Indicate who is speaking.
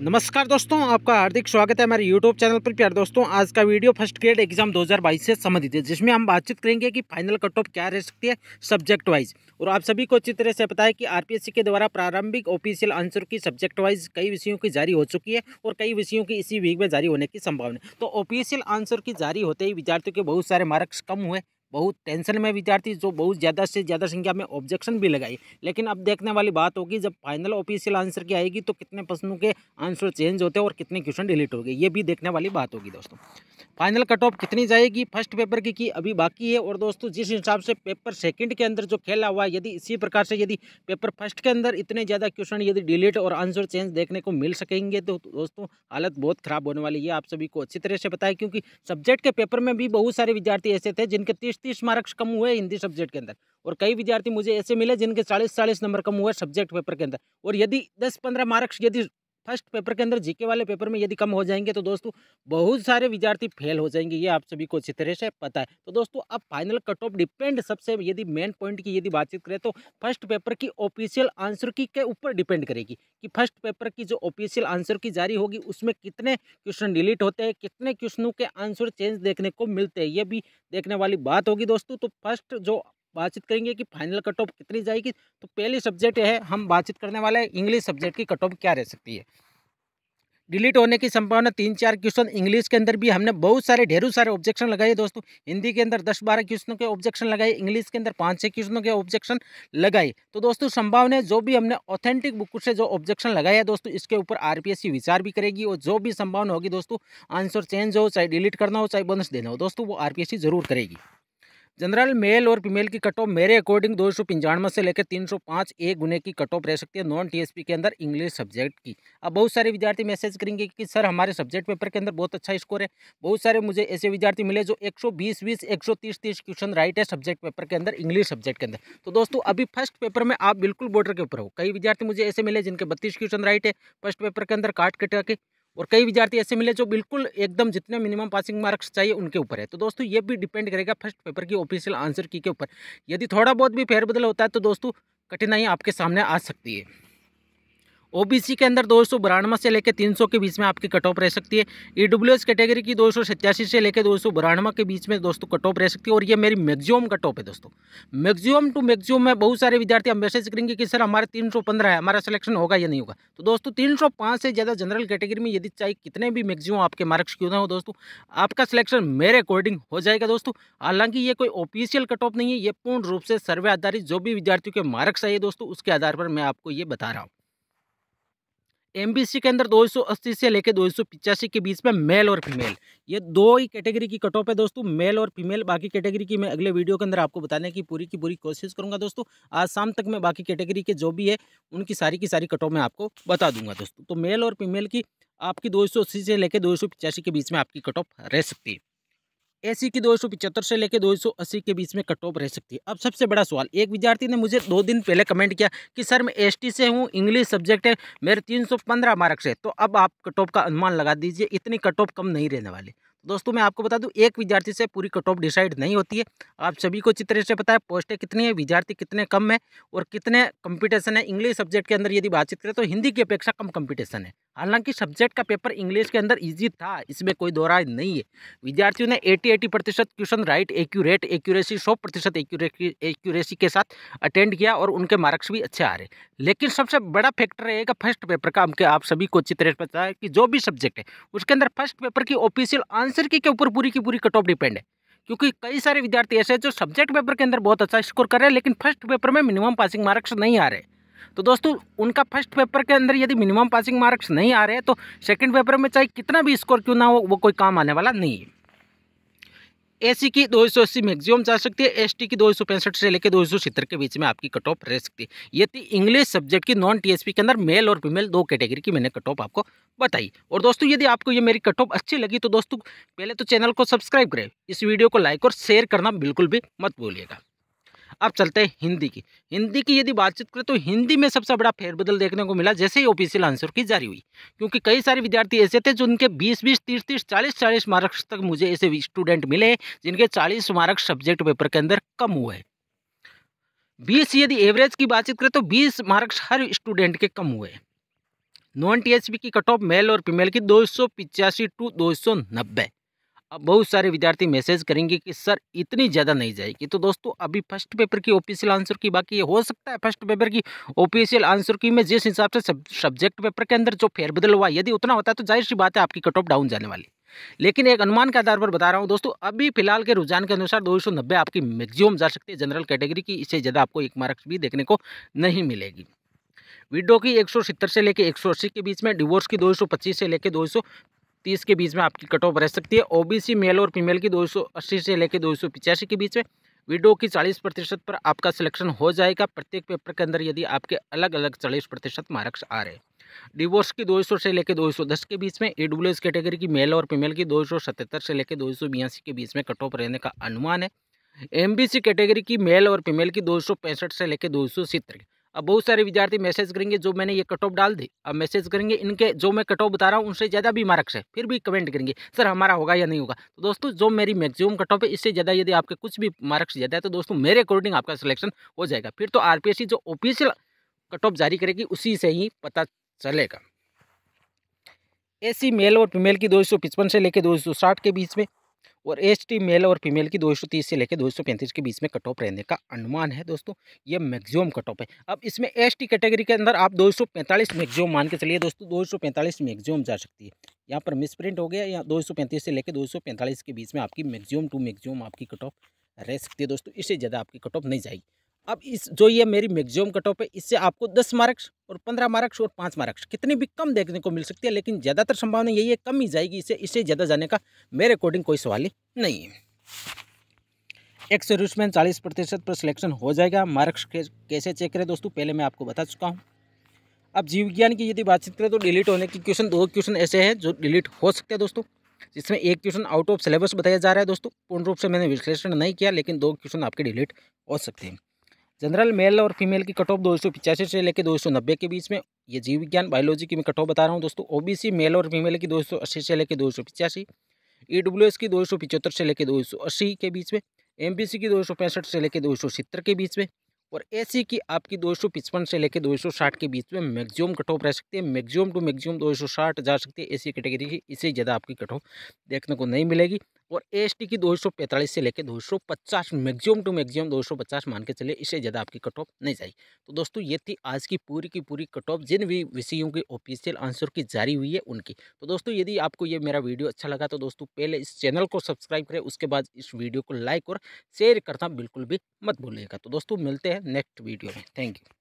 Speaker 1: नमस्कार दोस्तों, आपका हार्दिक स्वागत है हमारे YouTube चैनल पर। प्यारे दोस्तों, आज का वीडियो फर्स्ट ग्रेड एग्जाम 2022 से संबंधित है, जिसमें हम बातचीत करेंगे कि फाइनल कट ऑफ क्या रह सकती है सब्जेक्ट वाइज। और आप सभी को अच्छी तरह से पता है कि आरपीएससी के द्वारा प्रारंभिक ऑफिशियल आंसर की सब्जेक्ट वाइज कई विषयों की जारी हो चुकी है और कई विषयों की इसी वीक में जारी होने की संभावना है। तो ऑफिशियल आंसर की जारी होते ही विद्यार्थियों के बहुत सारे मार्क्स कम हुए, बहुत टेंशन में विद्यार्थी जो बहुत ज़्यादा से ज़्यादा संख्या में ऑब्जेक्शन भी लगाई। लेकिन अब देखने वाली बात होगी, जब फाइनल ऑफिशियल आंसर की आएगी तो कितने प्रश्नों के आंसर चेंज होते हैं और कितने क्वेश्चन डिलीट हो गए, ये भी देखने वाली बात होगी। दोस्तों, फाइनल कट ऑफ कितनी जाएगी फर्स्ट पेपर की अभी बाकी है। और दोस्तों, जिस हिसाब से पेपर सेकंड के अंदर जो खेला हुआ है, यदि इसी प्रकार से यदि पेपर फर्स्ट के अंदर इतने ज़्यादा क्वेश्चन यदि डिलीट और आंसर चेंज देखने को मिल सकेंगे तो दोस्तों हालत बहुत खराब होने वाली है। आप सभी को अच्छी तरह से पता है, क्योंकि सब्जेक्ट के पेपर में भी बहुत सारे विद्यार्थी ऐसे थे जिनके 30-30 मार्क्स कम हुए हिंदी सब्जेक्ट के अंदर, और कई विद्यार्थी मुझे ऐसे मिले जिनके 40-40 नंबर कम हुए सब्जेक्ट पेपर के अंदर। और यदि 10-15 मार्क्स यदि फर्स्ट पेपर के अंदर जीके वाले पेपर में यदि कम हो जाएंगे तो दोस्तों बहुत सारे विद्यार्थी फेल हो जाएंगे, ये आप सभी को अच्छी तरह से पता है। तो दोस्तों, अब फाइनल कट ऑफ डिपेंड, सबसे यदि मेन पॉइंट की यदि बातचीत करें तो फर्स्ट पेपर की ऑफिशियल आंसर की के ऊपर डिपेंड करेगी कि फर्स्ट पेपर की जो ऑफिशियल आंसर की जारी होगी उसमें कितने क्वेश्चन डिलीट होते हैं, कितने क्वेश्चनों के आंसर चेंज देखने को मिलते हैं, ये भी देखने वाली बात होगी। दोस्तों, तो फर्स्ट जो बातचीत करेंगे कि फाइनल कट ऑफ कितनी जाएगी, तो पहली सब्जेक्ट है हम बातचीत करने वाले हैं इंग्लिश सब्जेक्ट की कट ऑफ क्या रह सकती है। डिलीट होने की संभावना 3-4 क्वेश्चन इंग्लिश के अंदर भी हमने बहुत सारे ढेरों सारे ऑब्जेक्शन लगाए दोस्तों। हिंदी के अंदर 10-12 क्वेश्चनों के ऑब्जेक्शन लगाए, इंग्लिश के अंदर 5-6 क्वेश्चनों के ऑब्जेक्शन लगाए। तो दोस्तों, संभावना है जो भी हमने ऑथेंटिक बुक से जो ऑब्जेक्शन लगाया है दोस्तों, इसके ऊपर आरपीएससी विचार भी करेगी और जो भी संभावना होगी दोस्तों आंसर चेंज हो, चाहे डिलीट करना हो, चाहे बोनस देना हो, दोस्तों वो आरपीएससी जरूर करेगी। जनरल मेल और फीमेल की कट ऑफ मेरे अकॉर्डिंग 295 से लेकर 305 एक गुने की कट ऑफ रह सकती है नॉन टीएसपी के अंदर इंग्लिश सब्जेक्ट की। अब बहुत सारे विद्यार्थी मैसेज करेंगे कि सर हमारे सब्जेक्ट पेपर के अंदर बहुत अच्छा स्कोर है। बहुत सारे मुझे ऐसे विद्यार्थी मिले जो 120-20 130-30 क्वेश्चन राइट है सब्जेक्ट पेपर के अंदर इंग्लिश सब्जेक्ट के अंदर। तो दोस्तों, अभी फर्स्ट पेपर में आप बिल्कुल बॉर्डर के ऊपर हो। कई विद्यार्थी मुझे ऐसे मिले जिनके 32 क्वेश्चन राइट है फर्स्ट पेपर के अंदर काट कटा के, और कई विद्यार्थी ऐसे मिले जो बिल्कुल एकदम जितने मिनिमम पासिंग मार्क्स चाहिए उनके ऊपर है। तो दोस्तों, ये भी डिपेंड करेगा फर्स्ट पेपर की ऑफिशियल आंसर की के ऊपर। यदि थोड़ा बहुत भी फेरबदल होता है तो दोस्तों कठिनाई आपके सामने आ सकती है। ओबीसी के अंदर 292 से लेकर 300 के बीच में आपकी कट ऑफ रह सकती है। ईडब्ल्यूएस कैटेगरी की 287 से लेकर 292 के बीच में दोस्तों कट ऑफ रह सकती है, और ये मेरी मैक्सिमम कट ऑफ है दोस्तों। मैक्सिमम टू मैक्सिमम में बहुत सारे विद्यार्थी हम मैसेज करेंगे कि सर हमारे 315 है, हमारा सिलेक्शन होगा या नहीं होगा। तो दोस्तों 305 से ज़्यादा जनरल कैटेगरी में यदि चाहे कितने भी मैक्सिमम आपके मार्क्स क्यों ना हो दोस्तों, आपका सिलेक्शन मेरे अकॉर्डिंग हो जाएगा दोस्तों। हालांकि ये कोई ऑफिशियल कट ऑफ नहीं है, ये पूर्ण रूप से सर्वे आधारित जो भी विद्यार्थियों के मार्क्स आए दोस्तों उसके आधार पर मैं आपको ये बता रहा हूँ। एमबीसी के अंदर 280 से लेकर 285 के बीच में मेल और फीमेल, ये दो ही कैटेगरी की कट ऑफ है दोस्तों, मेल और फीमेल। बाकी कैटेगरी की मैं अगले वीडियो के अंदर आपको बताने की पूरी कोशिश करूंगा दोस्तों। आज शाम तक मैं बाकी कैटेगरी के जो भी है उनकी सारी की सारी कट ऑफ मैं आपको बता दूंगा दोस्तों। तो मेल और फीमेल की आपकी 280 से लेकर 285 के बीच में आपकी कट ऑफ रह सकती है। एसी की 275 से लेकर 280 के बीच में कट ऑफ रह सकती है। अब सबसे बड़ा सवाल, एक विद्यार्थी ने मुझे 2 दिन पहले कमेंट किया कि सर मैं एसटी से हूँ, इंग्लिश सब्जेक्ट है, मेरे 315 मार्क्स है, तो अब आप कट ऑफ का अनुमान लगा दीजिए, इतनी कट ऑफ कम नहीं रहने वाली। दोस्तों, मैं आपको बता दूं, एक विद्यार्थी से पूरी कट ऑफ डिसाइड नहीं होती है। आप सभी को अच्छी तरह से पता है पोस्टें कितनी है, विद्यार्थी कितने कम है और कितने कंपटीशन है। इंग्लिश सब्जेक्ट के अंदर यदि बातचीत करें तो हिंदी की अपेक्षा कम कंपटीशन है। हालांकि सब्जेक्ट का पेपर इंग्लिश के अंदर ईजी था, इसमें कोई दो राय नहीं है। विद्यार्थियों ने 80% क्वेश्चन राइट, एक्यूरेसी 100% एक्यूरेसी के साथ अटेंड किया और उनके मार्क्स भी अच्छे आ रहे। लेकिन सबसे बड़ा फैक्टर रहेगा फर्स्ट पेपर का। आप सभी को अच्छी तरह से पता है कि जो भी सब्जेक्ट है उसके अंदर फर्स्ट पेपर की ऑफिशियल आंसर की के ऊपर पूरी की पूरी कट ऑफ डिपेंड है। क्योंकि कई सारे विद्यार्थी ऐसे हैं जो सब्जेक्ट पेपर के अंदर बहुत अच्छा स्कोर कर रहे हैं लेकिन फर्स्ट पेपर में मिनिमम पासिंग मार्क्स नहीं आ रहे। तो दोस्तों, उनका फर्स्ट पेपर के अंदर यदि मिनिमम पासिंग मार्क्स नहीं आ रहे तो सेकंड पेपर में चाहे कितना भी स्कोर क्यों ना हो वो कोई काम आने वाला नहीं है। एसी की 280 मैक्सिमम जा सकती है, एसटी की 265 से लेकर 270 के बीच में आपकी कट ऑफ रह सकती है। ये थी इंग्लिश सब्जेक्ट की नॉन टीएसपी के अंदर मेल और फीमेल दो कैटेगरी की मैंने कट ऑफ आपको बताई। और दोस्तों, यदि आपको ये मेरी कट ऑफ अच्छी लगी तो दोस्तों पहले तो चैनल को सब्सक्राइब करें, इस वीडियो को लाइक और शेयर करना बिल्कुल भी मत भूलिएगा। अब चलते हैं हिंदी की यदि बातचीत करें तो हिंदी में सबसे बड़ा फेरबदल देखने को मिला जैसे ही ऑफिशियल आंसर की जारी हुई। क्योंकि कई सारे विद्यार्थी ऐसे थे जो उनके 20-20 30-30 40-40 मार्क्स तक मुझे ऐसे स्टूडेंट मिले जिनके 40 मार्क्स सब्जेक्ट पेपर के अंदर कम हुए। 20 यदि एवरेज की बातचीत करें तो 20 मार्क्स हर स्टूडेंट के कम हुए। नॉन टीएचपी की कट ऑफ मेल और फीमेल की 285 टू 290। अब बहुत सारे विद्यार्थी मैसेज करेंगे कि सर इतनी ज़्यादा नहीं जाएगी। तो दोस्तों अभी फर्स्ट पेपर की ऑफिशियल आंसर की बाकी है, हो सकता है फर्स्ट पेपर की ऑफिशियल आंसर की में जिस हिसाब से सब्जेक्ट पेपर के अंदर जो फेरबदल हुआ, यदि उतना होता है तो जाहिर सी बात है आपकी कट ऑफ डाउन जाने वाली। लेकिन एक अनुमान के आधार पर बता रहा हूँ दोस्तों, अभी फिलहाल के रुझान के अनुसार 290 आपकी मैक्सिमम जा सकती है जनरल कैटेगरी की। इससे ज़्यादा आपको 1 मार्क्स भी देखने को नहीं मिलेगी। विडो की 170 से लेकर 180 के बीच में, डिवोर्स की 225 से लेकर 230 के बीच में आपकी कट ऑफ रह सकती है। ओबीसी मेल और फीमेल की 280 से लेकर 285 के बीच में। विडो की 40% पर आपका सिलेक्शन हो जाएगा प्रत्येक पेपर के अंदर, यदि आपके अलग अलग 40% मार्क्स आ रहे हैं। डिवोर्स की 200 से लेकर 210 के बीच में। ईडब्ल्यूएस कैटेगरी की मेल और फीमेल की 277 से लेकर 282 के बीच में कट ऑफ रहने का अनुमान है। एमबीसी कैटेगरी की मेल और फीमेल की 265 से लेकर 270। अब बहुत सारे विद्यार्थी मैसेज करेंगे जो मैंने ये कट ऑफ डाल दी, अब मैसेज करेंगे इनके जो मैं कट ऑफ बता रहा हूँ उनसे ज़्यादा भी मार्क्स है, फिर भी कमेंट करेंगे सर हमारा होगा या नहीं होगा। तो दोस्तों जो मेरी मैक्सिमम कट ऑफ है, इससे ज़्यादा यदि आपके कुछ भी मार्क्स ज़्यादा है तो दोस्तों मेरे अकॉर्डिंग आपका सिलेक्शन हो जाएगा। फिर तो आरपीएससी जो ऑफिशियल कट ऑफ जारी करेगी उसी से ही पता चलेगा। एसी मेल और फीमेल की 255 से लेकर 260 के बीच में, और एसटी मेल और फीमेल की 230 से लेकर 235 के बीच में कट ऑफ रहने का अनुमान है दोस्तों। ये मैक्सिमम कट ऑफ है। अब इसमें एसटी कैटेगरी के अंदर आप 245 मैक्सिमम मान के चलिए दोस्तों, 245 मैक्सिमम जा सकती है। यहाँ पर मिसप्रिंट हो गया, यहाँ 235 से लेकर 245 के बीच में आपकी मैक्सिमम टू मैक्सिमम आपकी कट ऑफ रह सकती है दोस्तों। इससे ज़्यादा आपकी कट ऑफ नहीं जाएगी। अब इस जो ये मेरी मैक्सिमम कट ऑफ है, इससे आपको 10 मार्क्स और 15 मार्क्स और 5 मार्क्स कितनी भी कम देखने को मिल सकती है, लेकिन ज़्यादातर संभावना यही है कम ही जाएगी। इससे ज़्यादा जाने का मेरे अकॉर्डिंग कोई सवाल ही नहीं है। एक सर्विसमैन 40% पर सिलेक्शन हो जाएगा। मार्क्स कैसे चेक करें दोस्तों, पहले मैं आपको बता चुका हूँ। अब जीव विज्ञान की यदि बातचीत करें तो डिलीट होने की क्वेश्चन 2 क्वेश्चन ऐसे हैं जो डिलीट हो सकते हैं दोस्तों, जिसमें एक क्वेश्चन आउट ऑफ सिलेबस बताया जा रहा है दोस्तों। पूर्ण रूप से मैंने विश्लेषण नहीं किया, लेकिन 2 क्वेश्चन आपके डिलीट हो सकते हैं। जनरल मेल और फीमेल की कट ऑफ 285 से लेकर 290 के बीच में, ये जीव विज्ञान बायोलॉजी की मैं कट ऑफ बता रहा हूँ दोस्तों। ओबीसी मेल और फीमेल की 280 से लेकर 285। ईडब्ल्यूएस की 275 से लेकर 280 के बीच में। एमबीसी की 265 से लेकर 270 के बीच में, और एसी की आपकी 255 से लेकर 260 के बीच में मैक्सिमम कट ऑफ रह सकती है। मैक्सिमम टू मैक्सिमम 260 जा सकती है एसी कैटेगरी की, इससे ज़्यादा आपकी कट ऑफ देखने को नहीं मिलेगी। और एसटी की 245 से लेकर 250 मैक्सिमम टू मैक्सिमम 250 मान के चलिए, इससे ज़्यादा आपकी कट ऑफ नहीं जाएगी। तो दोस्तों ये थी आज की पूरी कट ऑफ जिन भी विषयों की ऑफिशियल आंसर की जारी हुई है उनकी। तो दोस्तों यदि आपको ये मेरा वीडियो अच्छा लगा तो दोस्तों पहले इस चैनल को सब्सक्राइब करें, उसके बाद इस वीडियो को लाइक और शेयर करना बिल्कुल भी मत भूलिएगा। तो दोस्तों मिलते हैं नेक्स्ट वीडियो में। Thank you.